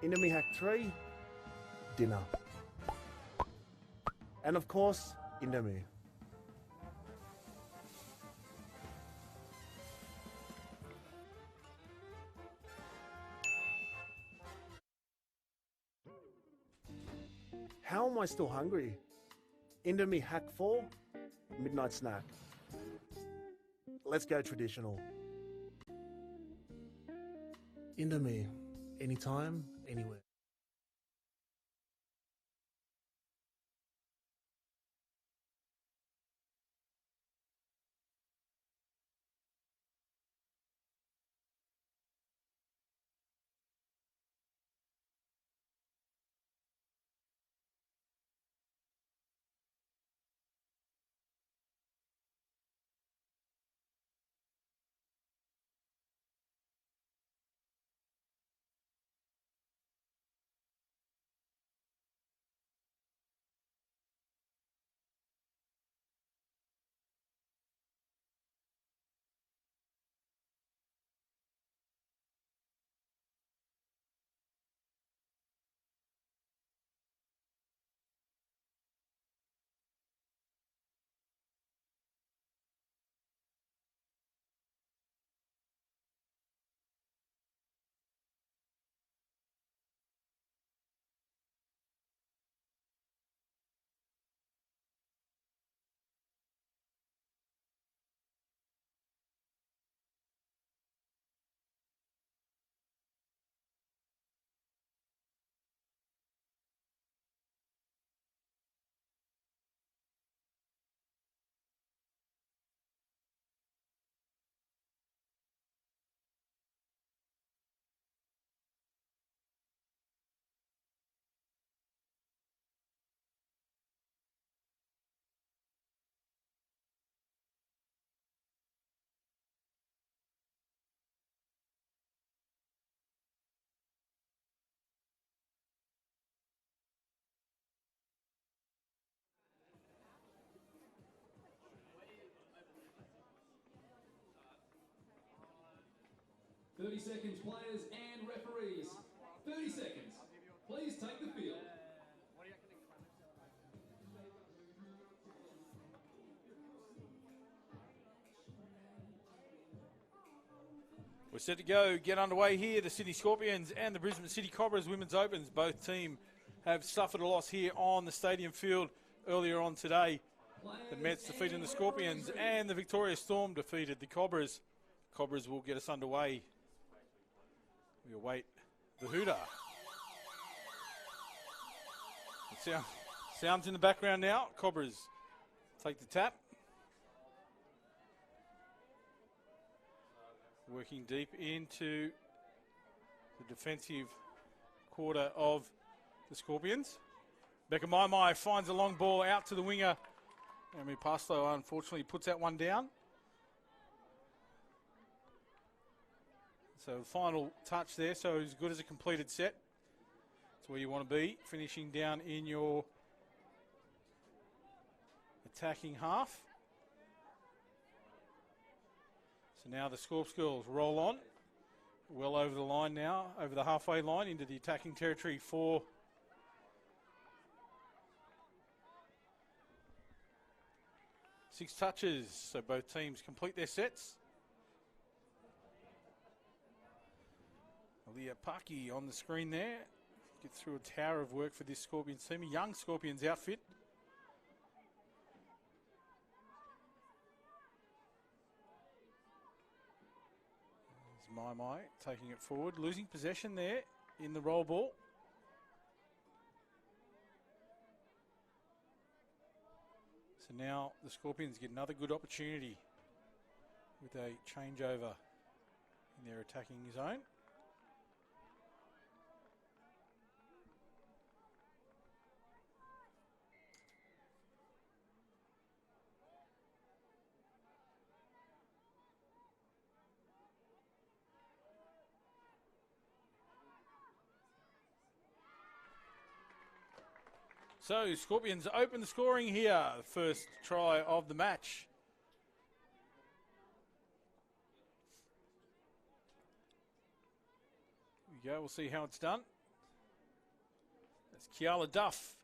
Indomie Hack 3, dinner. And of course, Indomie. How am I still hungry? Indomie Hack 4, midnight snack. Let's go traditional. Indomie, anytime, anywhere. "30 seconds, players and referees. 30 seconds. Please take the field." We're set to go, get underway here. The Sydney Scorpions and the Brisbane City Cobras Women's Opens. Both teams have suffered a loss here on the stadium field earlier on today. The Mets defeated the Scorpions and the Victoria Storm defeated the Cobras. Cobras will get us underway. We await the hooter. Sounds in the background now. Cobras take the tap. Working deep into the defensive quarter of the Scorpions. Becca Mai finds a long ball out to the winger. Amy Paslow unfortunately puts that one down. So the final touch there, so as good as a completed set. That's where you want to be, finishing down in your attacking half. So now the Scorps girls roll on, well over the line now, over the halfway line into the attacking territory for six touches. So both teams complete their sets. Leah Paki on the screen there. Get through a tower of work for this Scorpions team, a young Scorpions outfit. There's Mai taking it forward, losing possession there in the roll ball. So now the Scorpions get another good opportunity with a changeover in their attacking zone. So Scorpions open the scoring here, the first try of the match. Here we go, we'll see how it's done. As Kiala Duff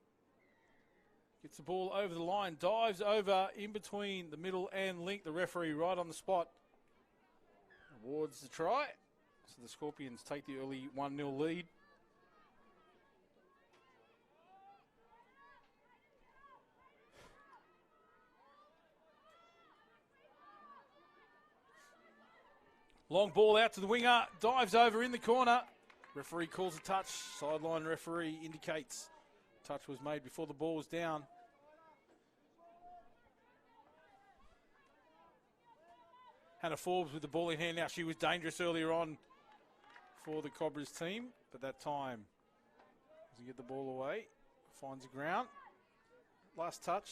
gets the ball over the line, dives over in between the middle and link. The referee right on the spot awards the try. So the Scorpions take the early 1-0 lead. Long ball out to the winger, dives over in the corner. Referee calls a touch. Sideline referee indicates touch was made before the ball was down. Hannah Forbes with the ball in hand now. She was dangerous earlier on for the Cobras team, but that time doesn't get the ball away. Finds the ground. Last touch.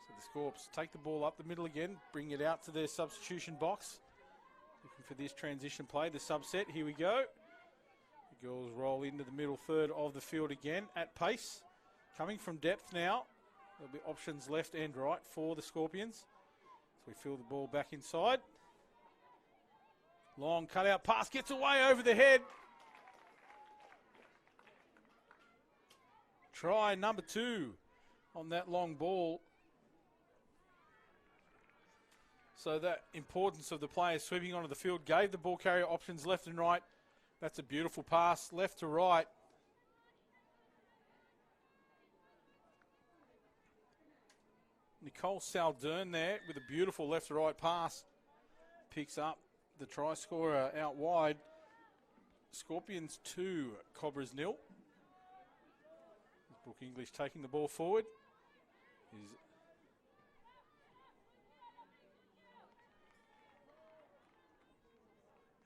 So the Scorps take the ball up the middle again, bring it out to their substitution box. Looking for this transition play, the subset. Here we go. The girls roll into the middle third of the field again at pace. Coming from depth now. There'll be options left and right for the Scorpions. So we field the ball back inside. Long cutout pass, gets away over the head. Try number 2 on that long ball. So that importance of the players sweeping onto the field gave the ball carrier options left and right. That's a beautiful pass, left to right. Nicole Saldern there with a beautiful left to right pass. Picks up the try scorer out wide. Scorpions 2, Cobras 0. Brooke English taking the ball forward.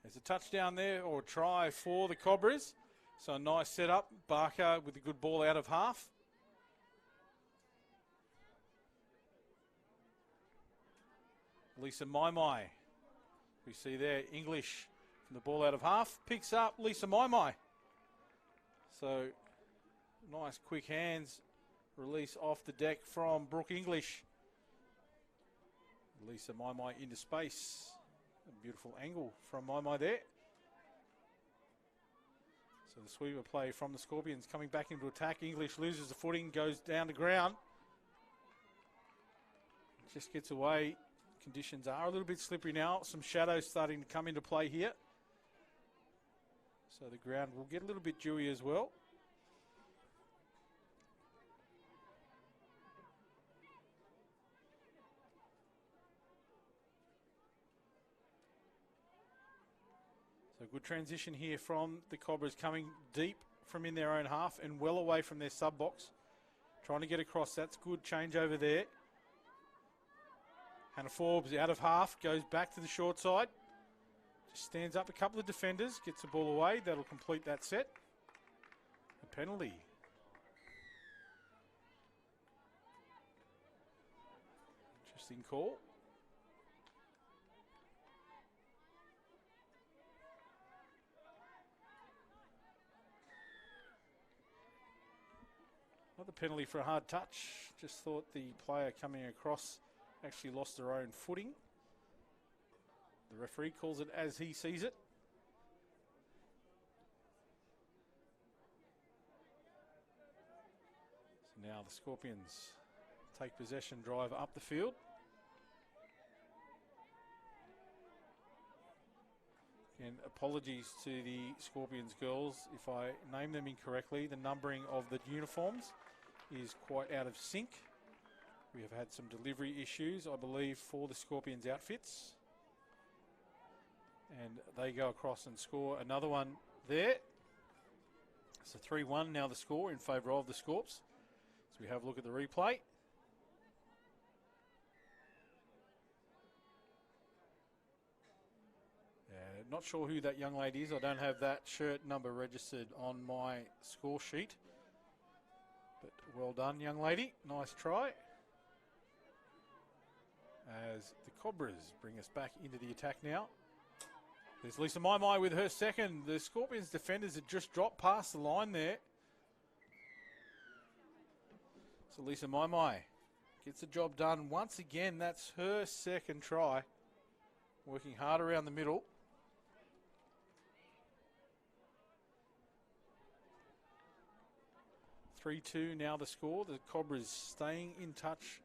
There's a touchdown there, or a try for the Cobras. So a nice setup. Barker with a good ball out of half. Lisa Maimai. We see there English from the ball out of half. Picks up Lisa Maimai. So nice quick hands. Release off the deck from Brooke English. Lisa Maimai into space. A beautiful angle from Maimai there. So the sweeper play from the Scorpions coming back into attack. English loses the footing, goes down to ground. Just gets away. Conditions are a little bit slippery now. Some shadows starting to come into play here. So the ground will get a little bit dewy as well. So good transition here from the Cobras, coming deep from in their own half and well away from their sub box. Trying to get across. That's good change over there. Hannah Forbes out of half, goes back to the short side. Just stands up a couple of defenders, gets the ball away. That'll complete that set. A penalty. Interesting call. Not the penalty for a hard touch. Just thought the player coming across actually lost their own footing. The referee calls it as he sees it. So now the Scorpions take possession, drive up the field. And apologies to the Scorpions girls if I name them incorrectly. The numbering of the uniforms is quite out of sync. We have had some delivery issues, I believe, for the Scorpions outfits. And they go across and score another one there. So 3-1 now the score in favour of the Scorps. So we have a look at the replay. Not sure who that young lady is. I don't have that shirt number registered on my score sheet. But well done, young lady. Nice try. As the Cobras bring us back into the attack now. There's Lisa Maimai with her second. The Scorpions defenders had just dropped past the line there. So Lisa Maimai gets the job done once again. That's her second try. Working hard around the middle. 3-2 now the score. The Cobras staying in touch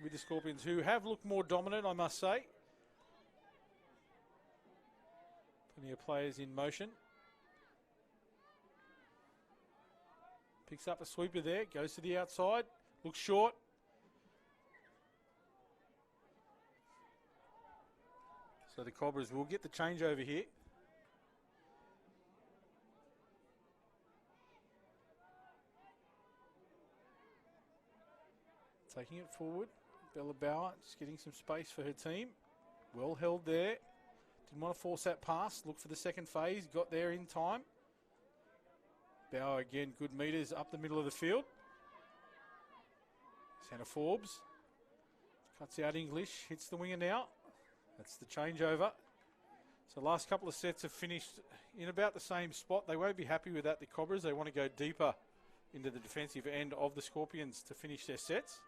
with the Scorpions, who have looked more dominant, I must say. Plenty of players in motion. Picks up a sweeper there, goes to the outside, looks short. So the Cobras will get the changeover here. Taking it forward. Bella Bauer just getting some space for her team. Well held there. Didn't want to force that pass. Look for the second phase. Got there in time. Bauer again, good meters up the middle of the field. Santa Forbes. Cuts out English. Hits the winger now. That's the changeover. So last couple of sets have finished in about the same spot. They won't be happy with that, the Cobras. They want to go deeper into the defensive end of the Scorpions to finish their sets.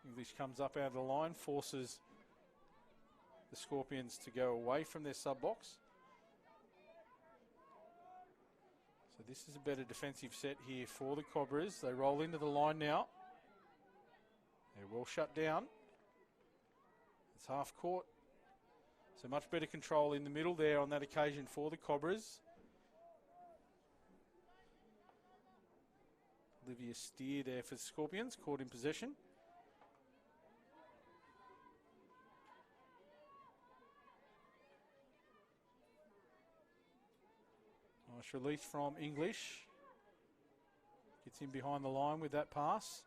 English comes up out of the line, forces the Scorpions to go away from their sub-box. So this is a better defensive set here for the Cobras. They roll into the line now. They're well shut down. It's half court. So much better control in the middle there on that occasion for the Cobras. Olivia Steer there for the Scorpions, caught in possession. Nice release from English. Gets in behind the line with that pass.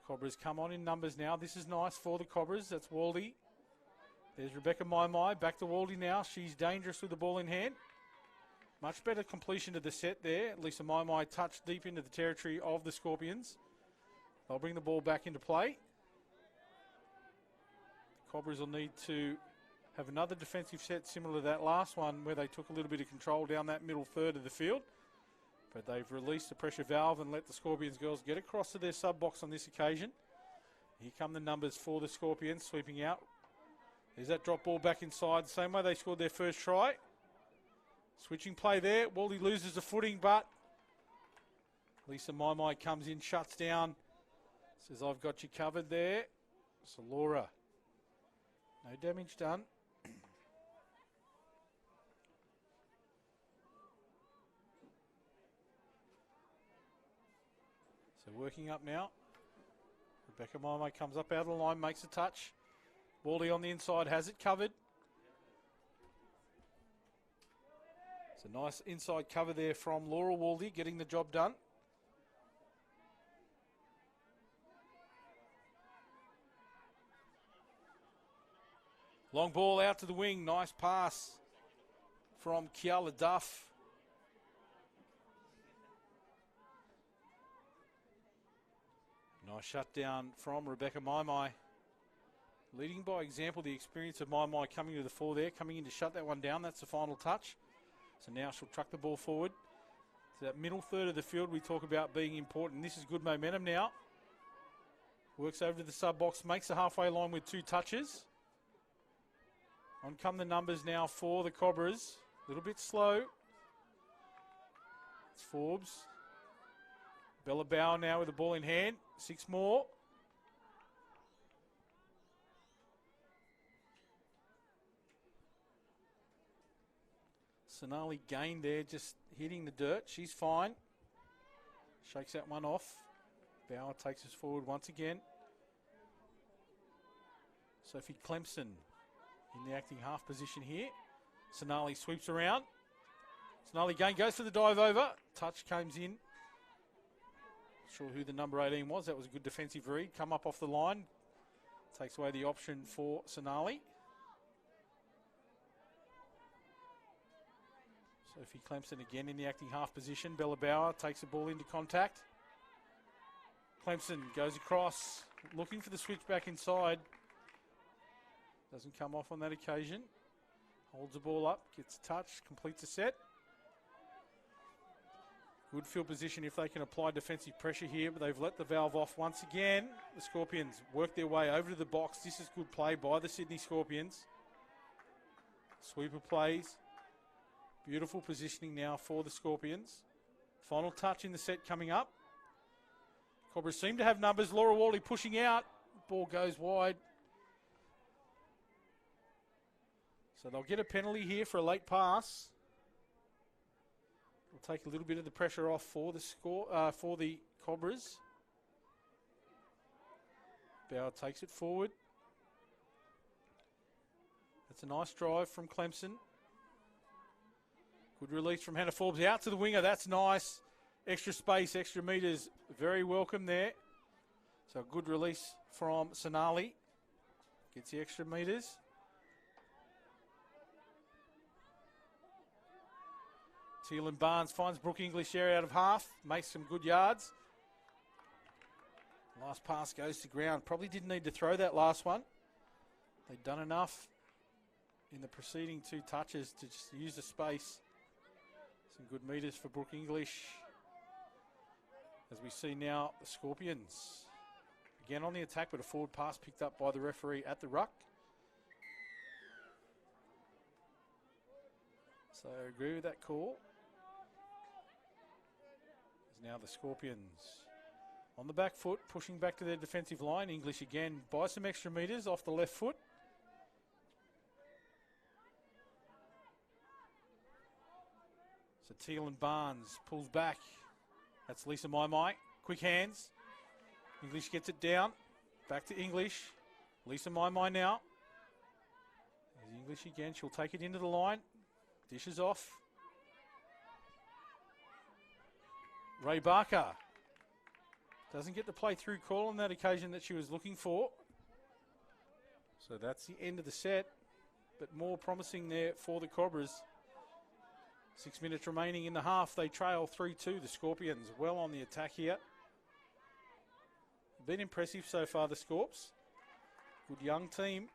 Cobras come on in numbers now. This is nice for the Cobras. That's Waldy. There's Rebecca Maimai. Back to Waldy now. She's dangerous with the ball in hand. Much better completion to the set there. Lisa Maimai touched deep into the territory of the Scorpions. They'll bring the ball back into play. The Cobras will need to have another defensive set similar to that last one where they took a little bit of control down that middle third of the field. But they've released the pressure valve and let the Scorpions girls get across to their sub-box on this occasion. Here come the numbers for the Scorpions, sweeping out. There's that drop ball back inside, same way they scored their first try. Switching play there. Wally loses the footing, but Lisa Maimai comes in, shuts down. Says, I've got you covered there. So Laura, no damage done. So working up now. Rebecca Maimai comes up out of the line, makes a touch. Wally on the inside has it covered. It's a nice inside cover there from Laura Waldy, getting the job done. Long ball out to the wing, nice pass from Kiala Duff. Nice shutdown from Rebecca Maimai. Leading by example, the experience of Maimai coming to the fore there, coming in to shut that one down. That's the final touch. So now she'll truck the ball forward. So that middle third of the field we talk about being important. This is good momentum now. Works over to the sub-box, makes the halfway line with 2 touches. On come the numbers now for the Cobras. A little bit slow. It's Forbes. Bella Bauer now with the ball in hand. 6 more. Sonali gained there, just hitting the dirt. She's fine. Shakes that one off. Bauer takes us forward once again. Sophie Clemson in the acting half position here. Sonali sweeps around. Sonali gain, goes for the dive over. Touch comes in. Not sure who the number 18 was. That was a good defensive read. Come up off the line. Takes away the option for Sonali. Sophie Clemson again in the acting half position. Bella Bauer takes the ball into contact. Clemson goes across, looking for the switch back inside. Doesn't come off on that occasion. Holds the ball up, gets a touch, completes a set. Good field position if they can apply defensive pressure here, but they've let the valve off once again. The Scorpions work their way over to the box. This is good play by the Sydney Scorpions. Sweeper plays. Beautiful positioning now for the Scorpions. Final touch in the set coming up. Cobras seem to have numbers. Laura Wally pushing out. Ball goes wide. So they'll get a penalty here for a late pass. It'll take a little bit of the pressure off for the for the Cobras. Bauer takes it forward. That's a nice drive from Clemson. Good release from Hannah Forbes out to the winger. That's nice. Extra space, extra metres. Very welcome there. So a good release from Sonali. Gets the extra metres. Teal Barnes finds Brooke English there out of half. Makes some good yards. Last pass goes to ground. Probably didn't need to throw that last one. They'd done enough in the preceding 2 touches to just use the space. Some good metres for Brooke English. As we see now, the Scorpions again on the attack, but a forward pass picked up by the referee at the ruck. So I agree with that call. As now the Scorpions on the back foot, pushing back to their defensive line. English again by some extra metres off the left foot. So Teal and Barnes pulls back. That's Lisa Mai. Quick hands. English gets it down. Back to English. Lisa Mai now. There's English again. She'll take it into the line. Dishes off. Ray Barker doesn't get the play through call on that occasion that she was looking for. So that's the end of the set, but more promising there for the Cobras. 6 minutes remaining in the half. They trail 3-2. The Scorpions well on the attack here. Been impressive so far, the Scorps. Good young team.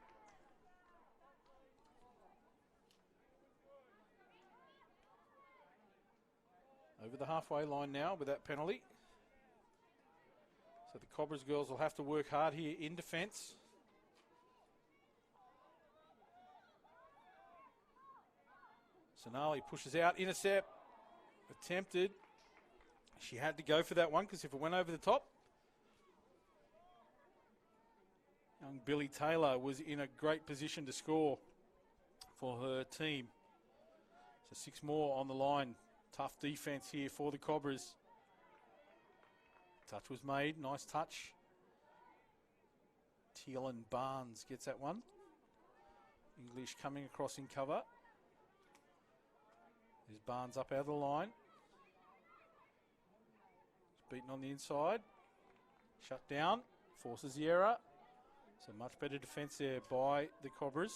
Over the halfway line now with that penalty. So the Cobras girls will have to work hard here in defence. Sonali pushes out, intercept, attempted. She had to go for that one because if it went over the top, young Billy Taylor was in a great position to score for her team. So 6 more on the line. Tough defence here for the Cobras. Touch was made, nice touch. Teal and Barnes gets that one. English coming across in cover. There's Barnes up out of the line. It's beaten on the inside. Shut down. Forces the error. So much better defence there by the Cobras.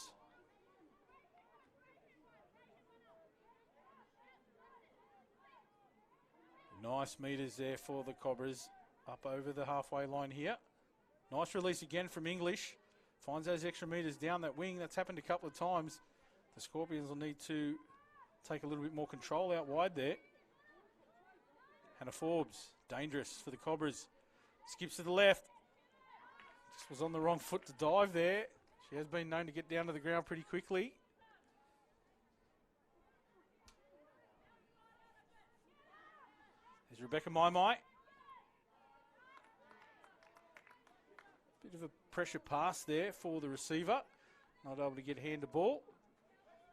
Nice metres there for the Cobras. Up over the halfway line here. Nice release again from English. Finds those extra metres down that wing. That's happened a couple of times. The Scorpions will need to take a little bit more control out wide there. Hannah Forbes, dangerous for the Cobras. Skips to the left. Just was on the wrong foot to dive there. She has been known to get down to the ground pretty quickly. There's Rebecca Mai. Bit of a pressure pass there for the receiver. Not able to get hand to ball.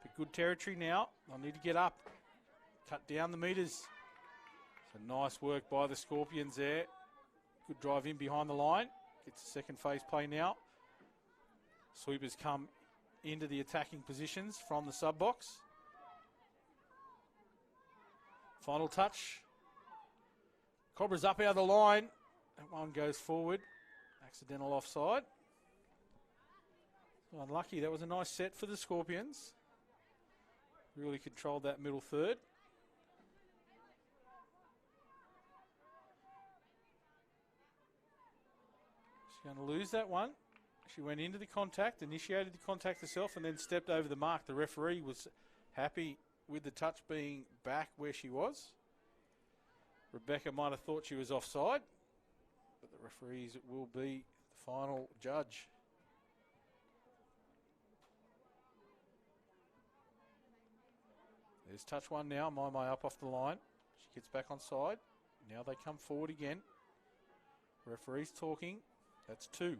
But good territory now. They'll need to get up. Cut down the metres. So nice work by the Scorpions there. Good drive in behind the line. Gets the second phase play now. Sweepers come into the attacking positions from the sub box. Final touch. Cobras up out of the line. That one goes forward. Accidental offside. Unlucky. That was a nice set for the Scorpions. Really controlled that middle third. She's going to lose that one. She went into the contact, initiated the contact herself, and then stepped over the mark. The referee was happy with the touch being back where she was. Rebecca might have thought she was offside, but the referees will be the final judge. There's touch one now. Mai up off the line. She gets back on side. Now they come forward again. Referee's talking. That's 2. And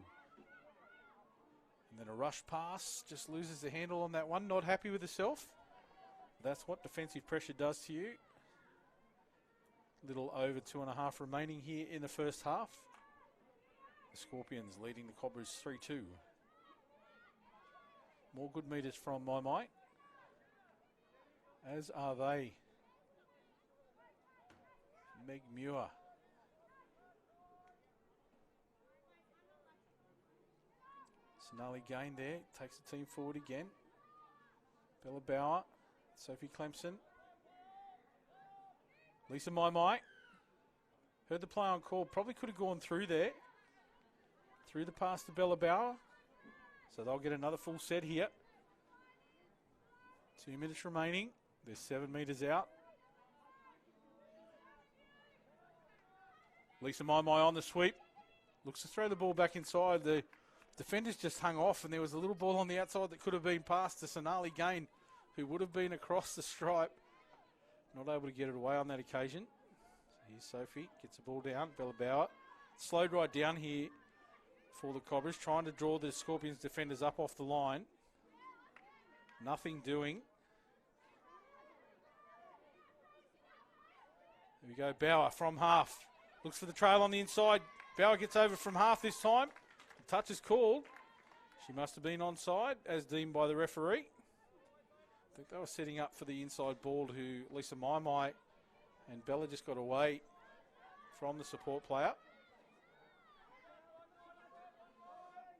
then a rush pass. Just loses the handle on that one. Not happy with herself. That's what defensive pressure does to you. Little over 2.5 remaining here in the first half. The Scorpions leading the Cobras 3-2. More good meters from My, as are they. Meg Muir. Sonali Gain there, takes the team forward again. Bella Bauer, Sophie Clemson. Lisa My. Heard the play on call, probably could have gone through there. Through the pass to Bella Bauer. So they'll get another full set here. 2 minutes remaining. They're 7 meters out. Lisa My on the sweep. Looks to throw the ball back inside. The defenders just hung off, and there was a little ball on the outside that could have been passed to Sonali Gain, who would have been across the stripe. Not able to get it away on that occasion. So here's Sophie, gets the ball down. Bella Bauer slowed right down here for the Cobras, trying to draw the Scorpions defenders up off the line. Nothing doing. There we go, Bauer from half. Looks for the trail on the inside. Bauer gets over from half this time. The touch is called. She must have been onside, as deemed by the referee. I think they were setting up for the inside ball to Lisa My, and Bella just got away from the support player,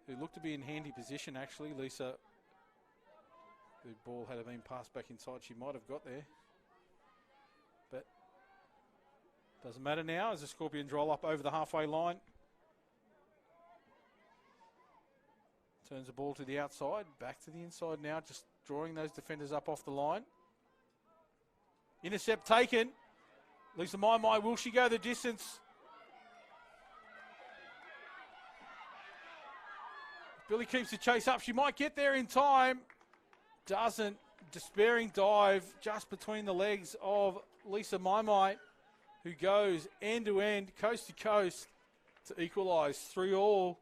who looked to be in handy position, actually. Lisa, the ball had been passed back inside, she might have got there. But doesn't matter now as the Scorpions roll up over the halfway line. Turns the ball to the outside, back to the inside now, just drawing those defenders up off the line. Intercept taken. Lisa My, will she go the distance? Billy keeps the chase up. She might get there in time. Doesn't. Despairing dive just between the legs of Lisa My, who goes end to end, coast to coast to equalise 3-3.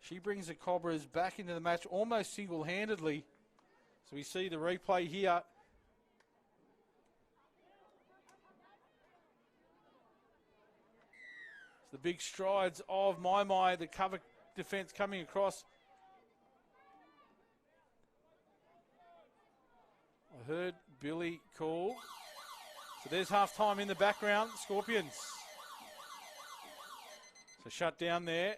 She brings the Cobras back into the match almost single-handedly. So we see the replay here. It's the big strides of My, the cover defence coming across. I heard Billy call. So there's half-time in the background, Scorpions. So shut down there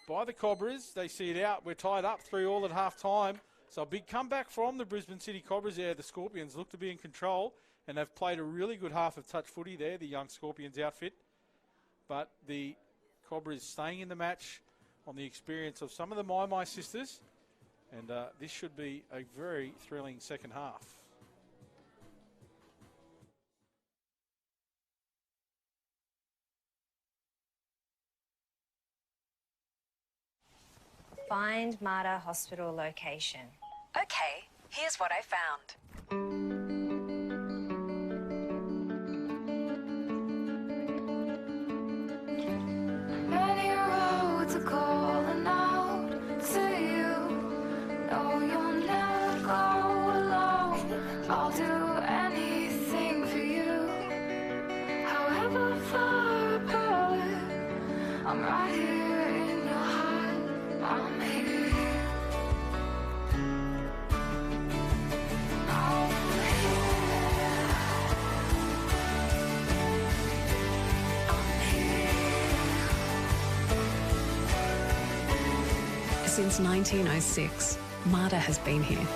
by the Cobras. They see it out. We're tied up 3-3 at half-time. So a big comeback from the Brisbane City Cobras there. The Scorpions look to be in control and have played a really good half of touch footy there, the young Scorpions outfit. But the Cobras staying in the match on the experience of some of the My sisters. And this should be a very thrilling second half. Find Marta Hospital location. Okay, here's what I found. Many roads are calling out to you. No, you'll never go alone. I'll do anything for you. However far apart, I'm right here in your heart. I'm here. Since 1906, Marta has been here,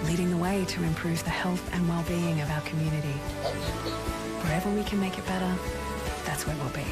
leading the way to improve the health and well-being of our community. Wherever we can make it better, that's where we'll be.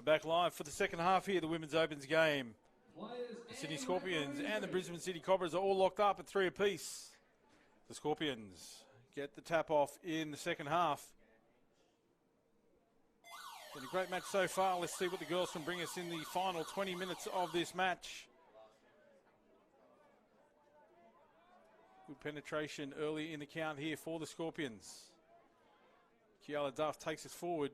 back live for the second half here, the Women's Opens game. Players The Sydney and Scorpions referees and the ready. Brisbane City Cobras are all locked up at 3 apiece. The Scorpions get the tap off in the second half. Been a great match so far. Let's see what the girls can bring us in the final 20 minutes of this match. Good penetration early in the count here for the Scorpions. Kiala Duff takes us forward.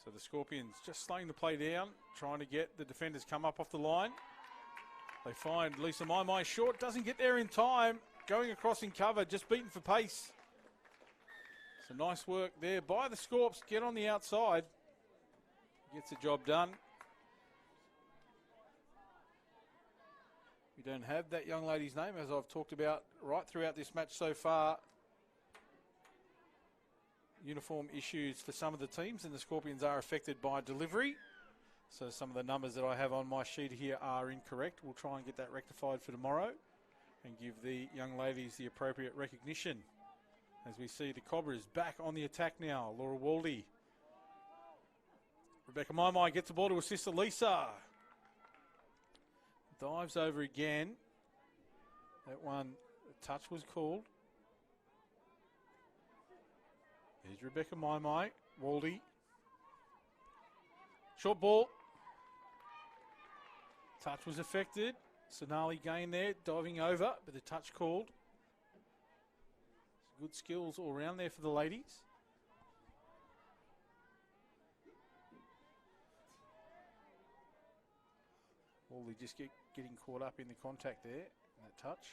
So the Scorpions just slowing the play down, trying to get the defenders come up off the line. They find Lisa Maimai short, doesn't get there in time. Going across in cover, just beaten for pace. So nice work there by the Scorps. Get on the outside. Gets the job done. We don't have that young lady's name, as I've talked about right throughout this match so far. Uniform issues for some of the teams, and the Scorpions are affected by delivery. So some of the numbers that I have on my sheet here are incorrect. We'll try and get that rectified for tomorrow and give the young ladies the appropriate recognition. As we see the Cobras back on the attack now. Laura Waldy. Rebecca Maimai gets the ball to assist Elisa. Dives over again. That one, a touch was called. There's Rebecca Maimai. Waldy. Short ball. Touch was affected. Sonali gain there, diving over, but the touch called. Good skills all around there for the ladies. Waldy just getting caught up in the contact there, that touch.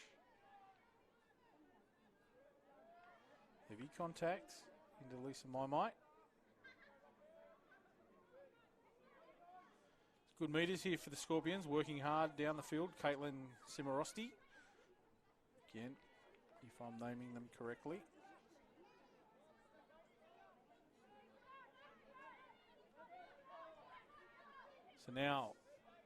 Heavy contact into Lisa Maimai. Good meters here for the Scorpions, working hard down the field. Caitlin Simorosti. Again, if I'm naming them correctly. So now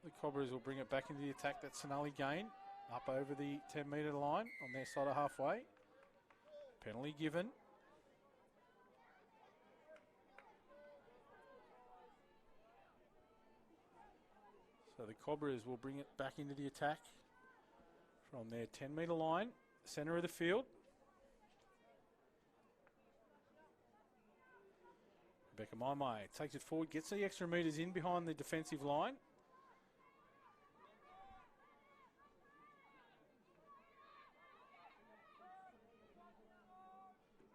the Cobras will bring it back into the attack. That's Sonali gain up over the 10-metre line on their side of halfway. Penalty given. So the Cobras will bring it back into the attack from their 10-metre line, centre of the field. Rebecca Maimai takes it forward, gets the extra metres in behind the defensive line.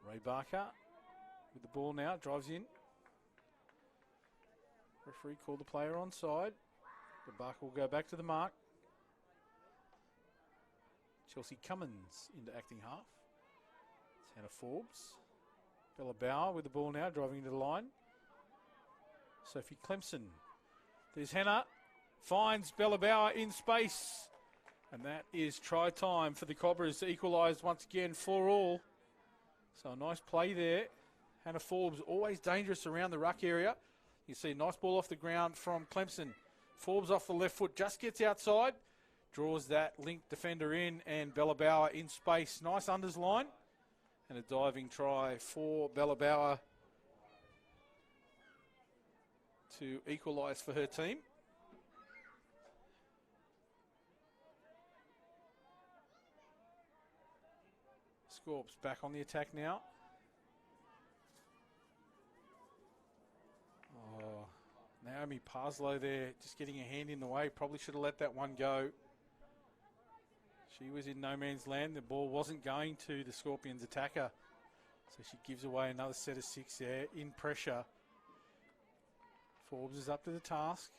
Ray Barker with the ball now, drives in. Referee called the player onside. The Barker will go back to the mark. Chelsea Cummins into acting half. It's Hannah Forbes. Bella Bauer with the ball now, driving into the line. Sophie Clemson. There's Hannah. Finds Bella Bauer in space. And that is try time for the Cobras to equalise once again for all. So a nice play there. Hannah Forbes always dangerous around the ruck area. You see a nice ball off the ground from Clemson. Forbes off the left foot, just gets outside. Draws that linked defender in, and Bella Bauer in space. Nice unders line. And a diving try for Bella Bauer to equalise for her team. Scorps back on the attack now. Oh, Naomi Parslow there, just getting a hand in the way. Probably should have let that one go. She was in no man's land. The ball wasn't going to the Scorpions attacker. So she gives away another set of 6 there in pressure. Forbes is up to the task.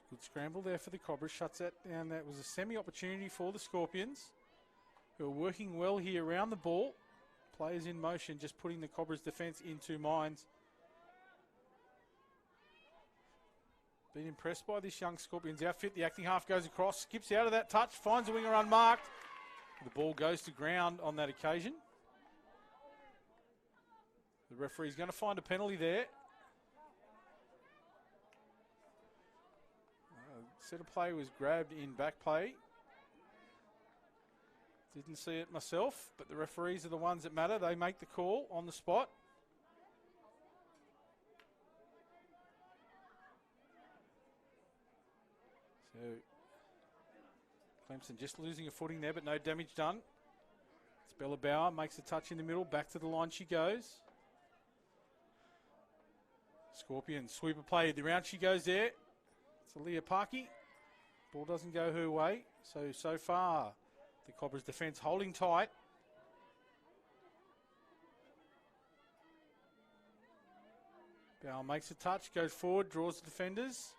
Good scramble there for the Cobras. Shuts that down. That was a semi-opportunity for the Scorpions, who are working well here around the ball. Players in motion, just putting the Cobras defence in 2 minds. Been impressed by this young Scorpions outfit. The acting half goes across, skips out of that touch, finds a winger unmarked. The ball goes to ground on that occasion. The referee's going to find a penalty there. Set of play was grabbed in back play. Didn't see it myself, but the referees are the ones that matter. They make the call on the spot. So Clemson just losing a footing there, but no damage done. It's Bella Bauer, makes a touch in the middle. Back to the line she goes. Scorpion, sweeper play. The round she goes there. It's Aaliyah Parkey. Ball doesn't go her way. So far, the Cobras defence holding tight. Bauer makes a touch, goes forward, draws the defenders.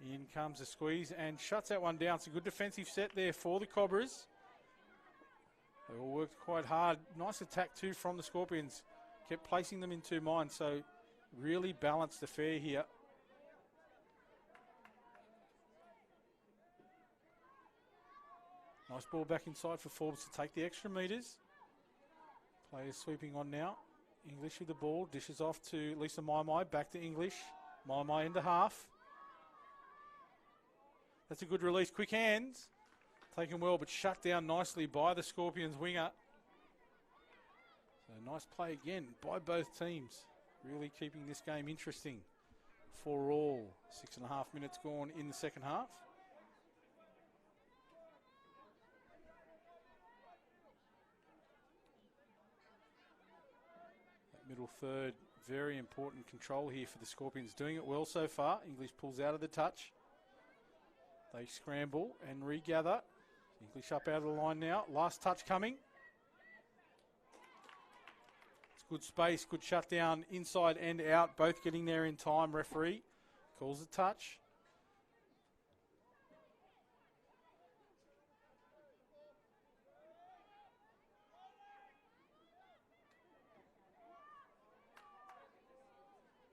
In comes the squeeze and shuts that one down. It's a good defensive set there for the Cobras. They all worked quite hard. Nice attack too from the Scorpions. Kept placing them in two minds, so really balanced affair here. Nice ball back inside for Forbes to take the extra metres. Players sweeping on now. English with the ball, dishes off to Lisa Maimai, back to English. Maimai into half. That's a good release, quick hands. Taken well, but shut down nicely by the Scorpions winger. So nice play again by both teams. Really keeping this game interesting for all. 6.5 minutes gone in the second half. That middle third, very important control here for the Scorpions. Doing it well so far. English pulls out of the touch. They scramble and regather. English up out of the line now. Last touch coming. It's good space, good shutdown, inside and out. Both getting there in time. Referee calls a touch.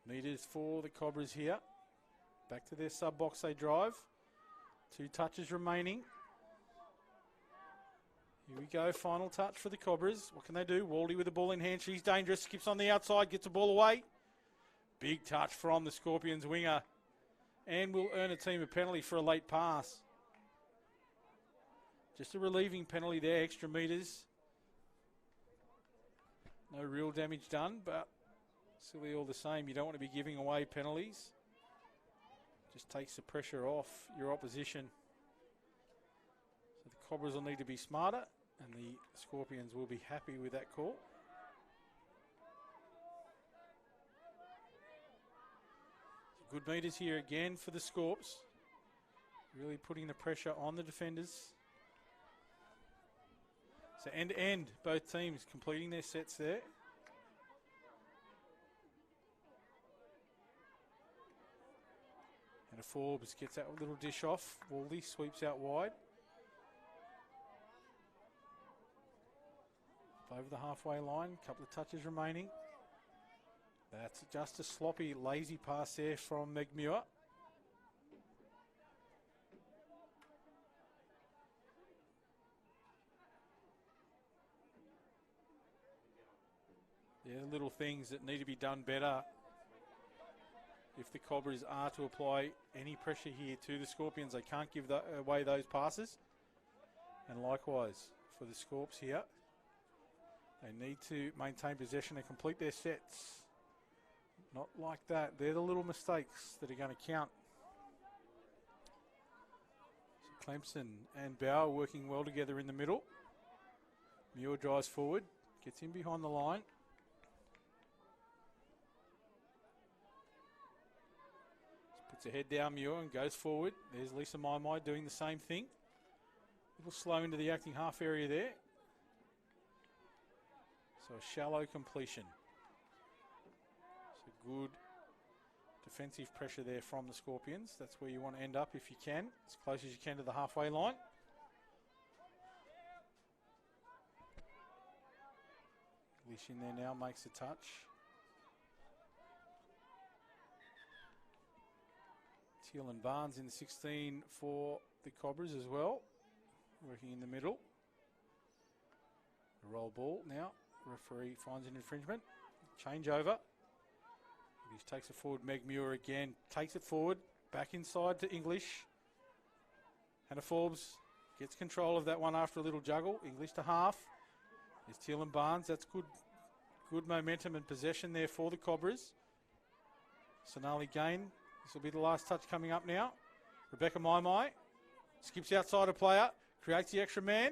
Meters for the Cobras here. Back to their sub box they drive. 2 touches remaining. Here we go, final touch for the Cobras. What can they do? Waldy with the ball in hand. She's dangerous. Skips on the outside, gets the ball away. Big touch from the Scorpions winger. And will earn a team a penalty for a late pass. Just a relieving penalty there, extra metres. No real damage done, but silly all the same. You don't want to be giving away penalties. Just takes the pressure off your opposition. So the Cobras will need to be smarter, and the Scorpions will be happy with that call. Good meters here again for the Scorps. Really putting the pressure on the defenders. So end to end, both teams completing their sets there. And Forbes gets that little dish off. Waldy sweeps out wide. Over the halfway line, couple of touches remaining. That's just a sloppy, lazy pass there from Meg Muir. They're the little things that need to be done better if the Cobras are to apply any pressure here to the Scorpions. They can't give away those passes. And likewise for the Scorps here. They need to maintain possession and complete their sets. Not like that. They're the little mistakes that are going to count. So Clemson and Bauer working well together in the middle. Muir drives forward, gets in behind the line. Puts her head down, Muir, and goes forward. There's Lisa Maimai doing the same thing. A little slow into the acting half area there. So a shallow completion. So good defensive pressure there from the Scorpions. That's where you want to end up if you can. As close as you can to the halfway line. English in there now, makes a touch. Teal and Barnes in the 16 for the Cobras as well. Working in the middle. Goal ball now. Referee finds an infringement. Change over. He takes it forward. Meg Muir again. Takes it forward. Back inside to English. Hannah Forbes gets control of that one after a little juggle. English to half. There's Teal Barnes. That's good momentum and possession there for the Cobras. Sonali Gain. This will be the last touch coming up now. Rebecca Maimai skips outside a player. Creates the extra man.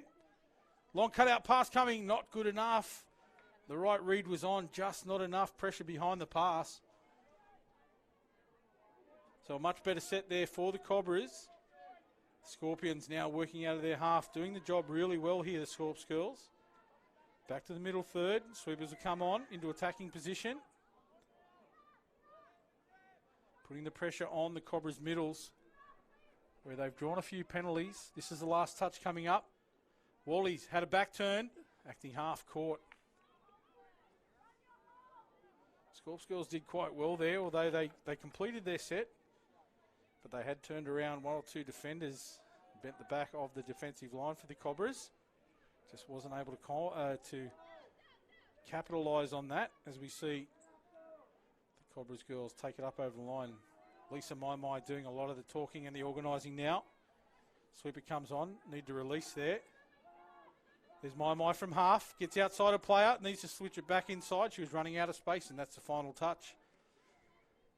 Long cutout pass coming. Not good enough. The right read was on. Just not enough pressure behind the pass. So a much better set there for the Cobras. Scorpions now working out of their half. Doing the job really well here, the Scorps girls. Back to the middle third. Sweepers will come on into attacking position. Putting the pressure on the Cobras middles, where they've drawn a few penalties. This is the last touch coming up. Wally's had a back turn, acting half court. Scorps girls did quite well there, although they completed their set, but they had turned around one or two defenders, bent the back of the defensive line for the Cobras. Just wasn't able to capitalise on that, as we see the Cobras girls take it up over the line. Lisa Maimai doing a lot of the talking and the organising now. Sweeper comes on, need to release there. There's Maimai from half, gets outside a player, needs to switch it back inside. She was running out of space, and that's the final touch.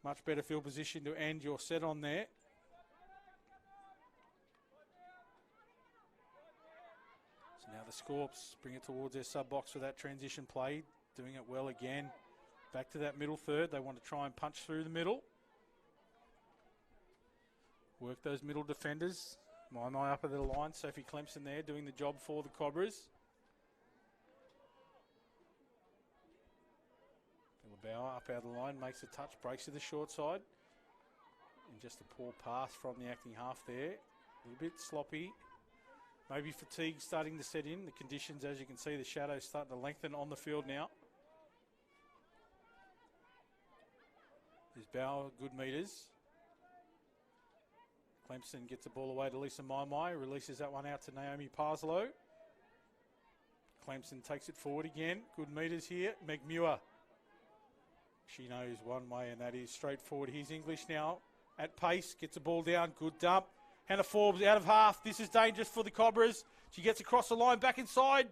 Much better field position to end your set on there. So now the Scorps bring it towards their sub-box for that transition play, doing it well again. Back to that middle third. They want to try and punch through the middle. Work those middle defenders. Maimai up at the line. Sophie Clemson there doing the job for the Cobras. Bauer up out of the line, makes a touch, breaks to the short side. And just a poor pass from the acting half there. A little bit sloppy. Maybe fatigue starting to set in. The conditions, as you can see, the shadows starting to lengthen on the field now. There's Bauer, good meters. Clemson gets the ball away to Lisa Maimai, releases that one out to Naomi Parslow. Clemson takes it forward again. Good meters here. Meg Muir. She knows one way, and that is straight forward. Here's English now at pace. Gets the ball down. Good dump. Hannah Forbes out of half. This is dangerous for the Cobras. She gets across the line, back inside.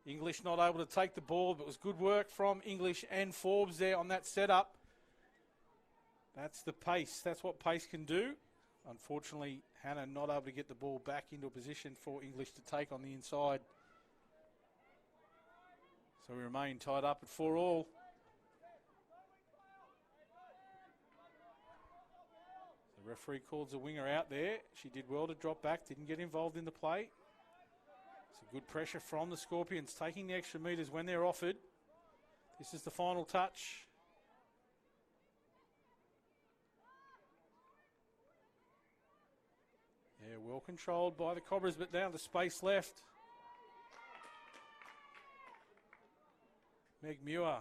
English not able to take the ball, but it was good work from English and Forbes there on that setup. That's the pace. That's what pace can do. Unfortunately, Hannah not able to get the ball back into a position for English to take on the inside. So we remain tied up at 4-all. The referee calls the winger out there. She did well to drop back, didn't get involved in the play. Some good pressure from the Scorpions, taking the extra metres when they're offered. This is the final touch. Yeah, well controlled by the Cobras, but now the space left. Meg Muir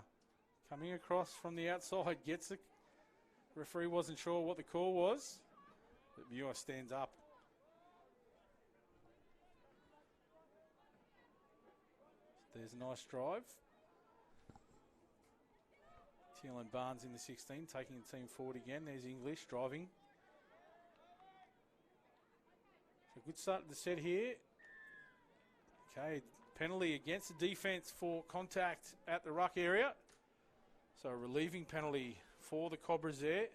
coming across from the outside, gets it. Referee wasn't sure what the call was, but Muir stands up. There's a nice drive. Teal and Barnes in the 16, taking the team forward again. There's English driving. A good start to the set here. Okay, penalty against the defence for contact at the ruck area. So a relieving penalty for the Cobras there.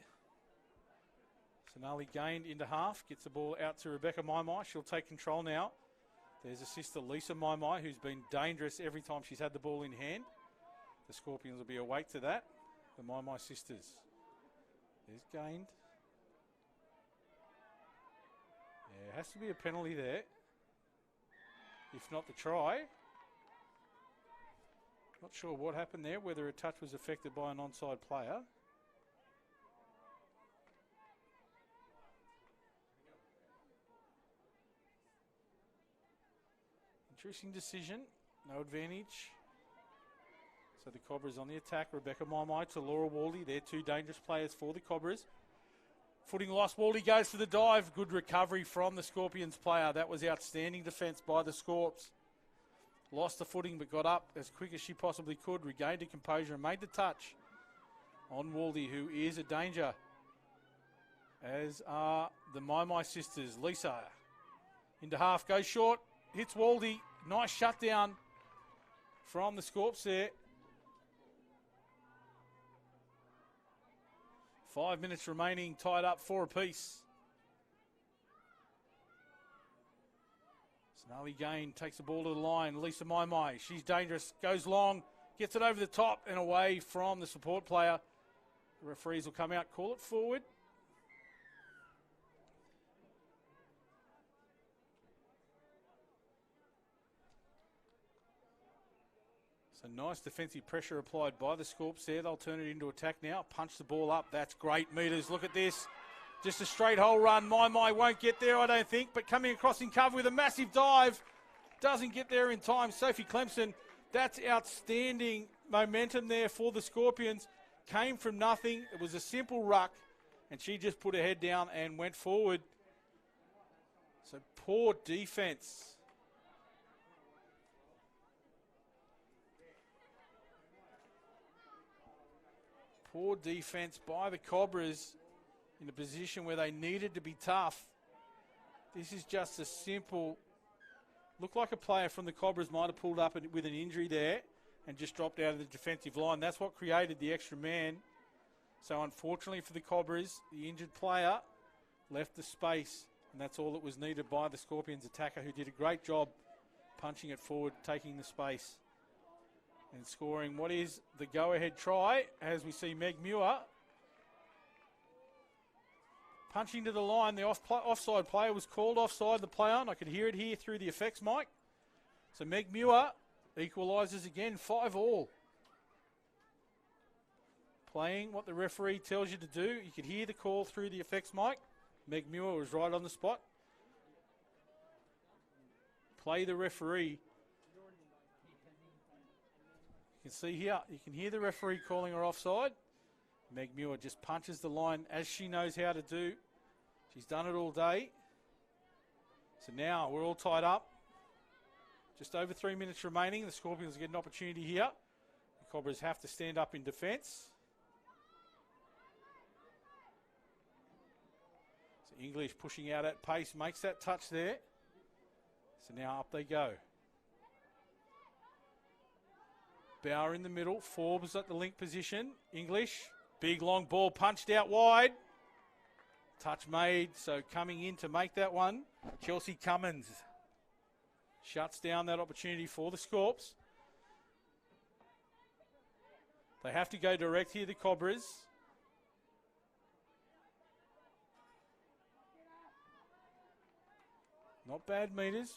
Sonali gained into half, gets the ball out to Rebecca Maimai. She'll take control now. There's a sister, Lisa Maimai, who's been dangerous every time she's had the ball in hand. The Scorpions will be awake to that. The Maimai sisters. There's gained. Yeah, it has to be a penalty there. If not the try. Not sure what happened there, whether a touch was affected by an onside player. Interesting decision. No advantage. So the Cobras on the attack. Rebecca Maimai to Laura Waldy. They're two dangerous players for the Cobras. Footing lost. Waldy goes for the dive. Good recovery from the Scorpions player. That was outstanding defence by the Scorps. Lost the footing but got up as quick as she possibly could, regained her composure and made the touch on Waldy, who is a danger, as are the My sisters. Lisa into half, goes short, hits Waldy. Nice shutdown from the Scorps there. 5 minutes remaining, tied up 4 apiece. Snarly Gain takes the ball to the line. Lisa My, she's dangerous, goes long, gets it over the top and away from the support player. The referees will come out, call it forward. So nice defensive pressure applied by the Scorps there. They'll turn it into attack now. Punch the ball up. That's great meters. Look at this. Just a straight hole run. My won't get there, I don't think, but coming across in cover with a massive dive. Doesn't get there in time. Sophie Clemson, that's outstanding momentum there for the Scorpions. Came from nothing. It was a simple ruck, and she just put her head down and went forward. So poor defense. Poor defense by the Cobras in a position where they needed to be tough. This is just a simple, looked like a player from the Cobras might have pulled up with an injury there and just dropped out of the defensive line. That's what created the extra man. So unfortunately for the Cobras, the injured player left the space, and that's all that was needed by the Scorpions attacker, who did a great job punching it forward, taking the space and scoring what is the go-ahead try, as we see Meg Muir punching to the line. The offside player was called offside, the play on. I could hear it here through the effects mic. So Meg Muir equalises again, 5-all. Playing what the referee tells you to do. You could hear the call through the effects mic. Meg Muir was right on the spot. Play the referee. You can see here, you can hear the referee calling her offside. Meg Muir just punches the line as she knows how to do. She's done it all day. So now we're all tied up. Just over 3 minutes remaining. The Scorpions get an opportunity here. The Cobras have to stand up in defence. So English pushing out at pace, makes that touch there. So now up they go. Bauer in the middle, Forbes at the link position. English, big long ball punched out wide. Touch made, so coming in to make that one, Chelsea Cummins shuts down that opportunity for the Scorps. They have to go direct here, the Cobras. Not bad meters.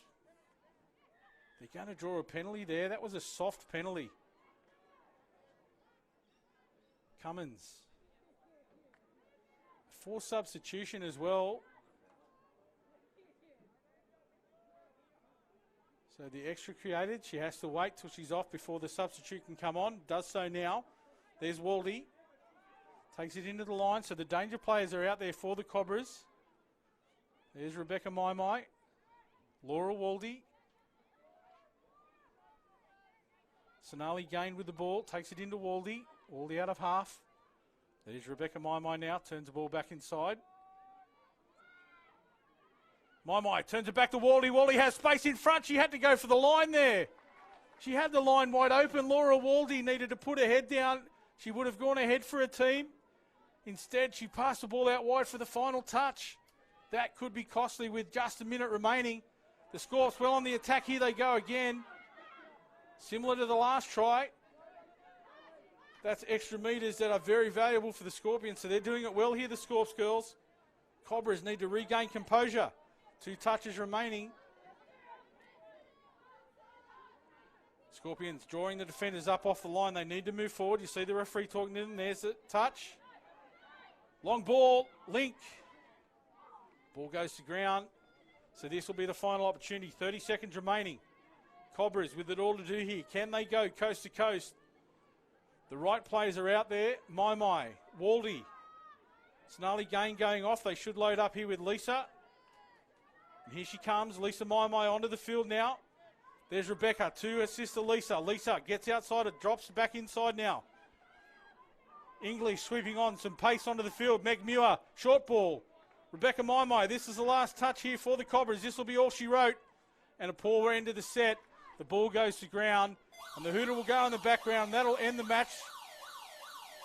They're going to draw a penalty there. That was a soft penalty. Cummins. For substitution as well. So the extra created. She has to wait till she's off before the substitute can come on. Does so now. There's Waldy. Takes it into the line. So the danger players are out there for the Cobras. There's Rebecca Maimai. Laura Waldy. Sonali Gain with the ball. Takes it into Waldy. Waldy out of half. There's Rebecca Maimai now. Turns the ball back inside. Maimai turns it back to Waldy. Waldy has space in front. She had to go for the line there. She had the line wide open. Laura Waldy needed to put her head down. She would have gone ahead for her team. Instead, she passed the ball out wide for the final touch. That could be costly with just a minute remaining. The Scorps well on the attack. Here they go again. Similar to the last try. That's extra meters that are very valuable for the Scorpions. So they're doing it well here, the Scorps girls. Cobras need to regain composure. 2 touches remaining. Scorpions drawing the defenders up off the line. They need to move forward. You see the referee talking to them. There's the touch. Long ball. Link. Ball goes to ground. So this will be the final opportunity. 30 seconds remaining. Cobras with it all to do here. Can they go coast to coast? The right players are out there. Maimai, Waldy. Snarly Gain going off. They should load up here with Lisa. And here she comes. Lisa Maimai onto the field now. There's Rebecca to her sister Lisa. Lisa gets outside it, drops back inside now. English sweeping on, some pace onto the field. Meg Muir, short ball. Rebecca Maimai, this is the last touch here for the Cobras. This will be all she wrote. And a poor end of the set. The ball goes to ground. And the hooter will go in the background. That'll end the match.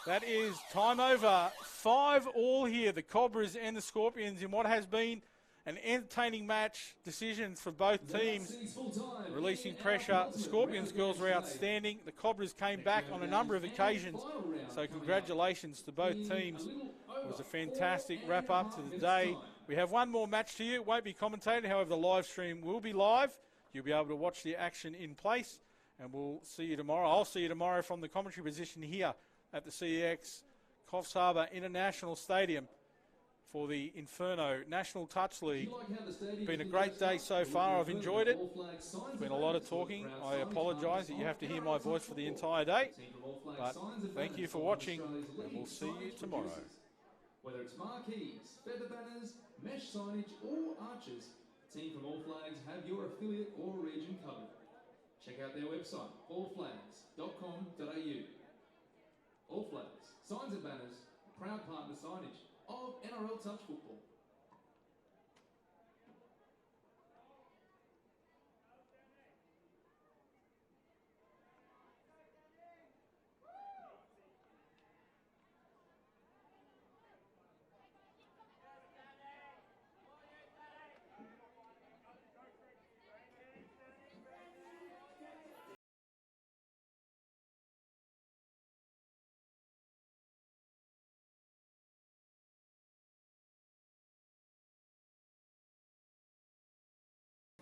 That is time over. 5-all here, the Cobras and the Scorpions, in what has been an entertaining match. Decisions for both teams releasing pressure. The Scorpions girls were outstanding. The Cobras came back on a number of occasions. So congratulations to both teams. It was a fantastic wrap up to the day. We have one more match to you. It won't be commentated. However, the live stream will be live. You'll be able to watch the action in place. And we'll see you tomorrow. I'll see you tomorrow from the commentary position here at the CEX Coffs Harbour International Stadium for the Inferno National Touch League. It's been a great day so far. I've enjoyed it. There's been a lot of talking. I apologise that you have to hear my voice for the entire day. But thank you for watching, and we'll see you tomorrow. Whether it's marquees, feather banners, mesh signage, or arches, the team from All Flags have your affiliate or region covered. Check out their website, allflags.com.au. All Flags, signs and banners, proud partner signage of NRL Touch Football.